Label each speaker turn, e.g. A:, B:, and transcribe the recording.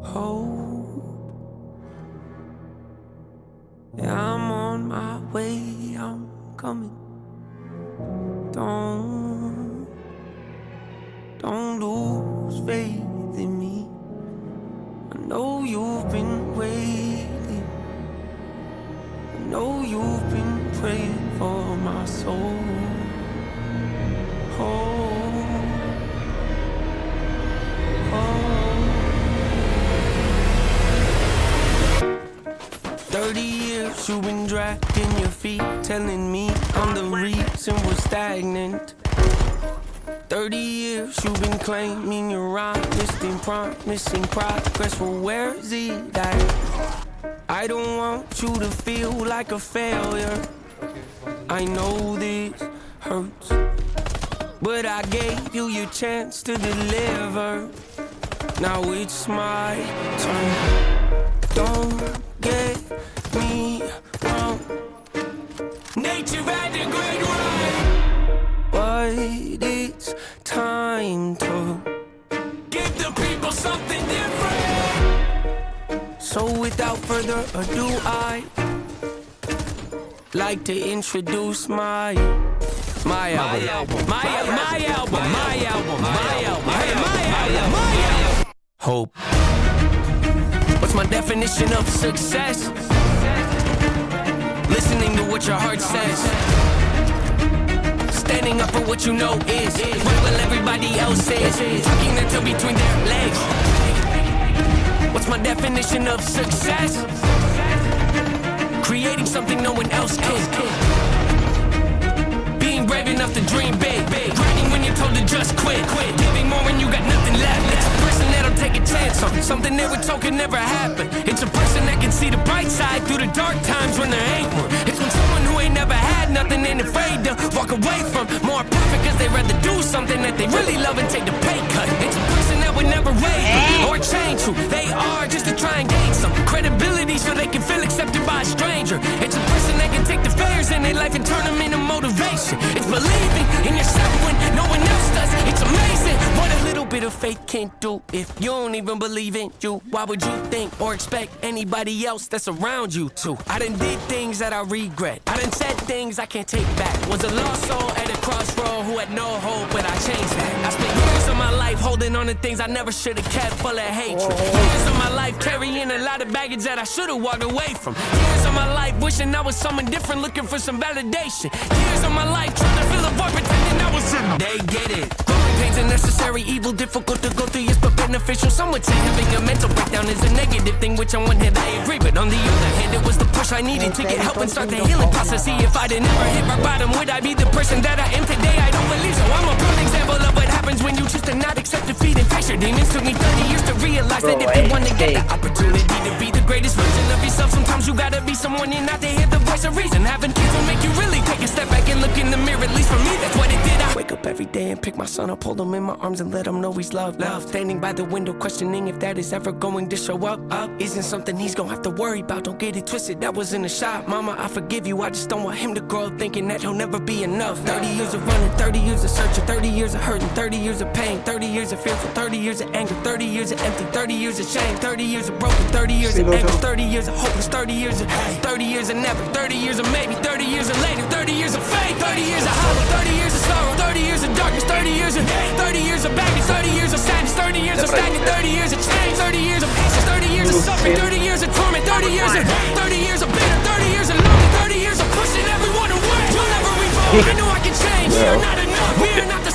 A: hope. Yeah, I'm on my way, I'm coming. Don't lose faith in me. I know you've been waiting. I know you've been praying for my soul. Oh, oh. 30 years you've been dragging your feet, telling me I'm the reason we're stagnant. 30 years you've been claiming you're honest and promising progress. Well, where is it at? I don't want you to feel like a failure. I know this hurts, but I gave you your chance to deliver. Now it's my turn. Don't get me wrong. Nature had a great run, but it's time to give the people something different. So without further ado, I like to introduce my album. Hope. What's my definition of success? Listening to what your heart says. Standing up for what you know is what will everybody else is. Tucking their tail between their legs. What's my definition of success? Creating something no one else can. Being brave enough to dream big. Grinding when you're told to just quit. Giving more when you got nothing left. It's a person that'll take a chance on something they were told could never happen. It's a person that can see the bright side through the dark times when there ain't one. It's when someone who ain't never had nothing ain't afraid to walk away from more perfect, cause they'd rather do something that they really love and take the pay cut. It's a person that would never waver or change who they are just to try and gain some credibility so they can feel accepted by a stranger. It's a person that can take the failures in their life and turn them into motivation. It's believing in yourself when no one else does. It's amazing what a little bit of faith can't do. If you don't even believe in you, why would you think or expect anybody else that's around you to? I done did things that I regret. I done said things I can't take back. Was a lost soul at a crossroad who had no hope, but I changed that. I spent years of my life holding on to things I never should have kept, full of hatred. Years of my life carrying a lot of baggage that I should have walked away from. Years of my life wishing I was someone different, looking for some validation. Years of my life trying to fill a void, pretending I was in. They get it. Growing pains a necessary evil, difficult to go through, yes, but beneficial. Some would say having a mental breakdown is a negative thing, which on one hand I agree, but on the other hand it was the push I needed to get help and start the healing process. See, if I'd never hit rock bottom, would I be the person that I am today? I don't believe so. I'm a prime example of what happens when you choose to not accept defeat and face your demons. Took me 30 years to realize that if you want to get the opportunity to be the greatest version of yourself, sometimes you gotta be someone you're not to hear the voice of reason. Having kids will make you really take a step back and look in the mirror. At least for me, that's what it did. I wake up every day and pick my son up, hold him in my arms and let him know he's loved. Standing by the window questioning if that is ever going to show up. Isn't something he's gonna have to worry about. Don't get it twisted, that was in the shop. Mama, I forgive you, I just don't want him to grow up thinking that he'll never be enough. 30 years of running, 30 years of searching, 30 years of hurting, 30 years of pain, 30 years of fearful, 30 years of anger, 30 years of empty, 30 years of shame, 30 years of broken, 30 years of anger, 30 years of hopeless, 30 years of 30 years of never, 30 years of maybe, 30 years of later, 30 years of fate, 30 years of hollow, 30 years of sorrow, 30 years of darkness, 30 years of 30 years of baggage, 30 years of sadness, 30 years of stagnant, 30 years of change, 30 years of patience, 30 years of suffering, 30 years of torment, 30 years of 30 years of bitter, 30 years of lonely, 30 years of pushing everyone away. You'll never revolve. I know I can change. We are not enough. We are not the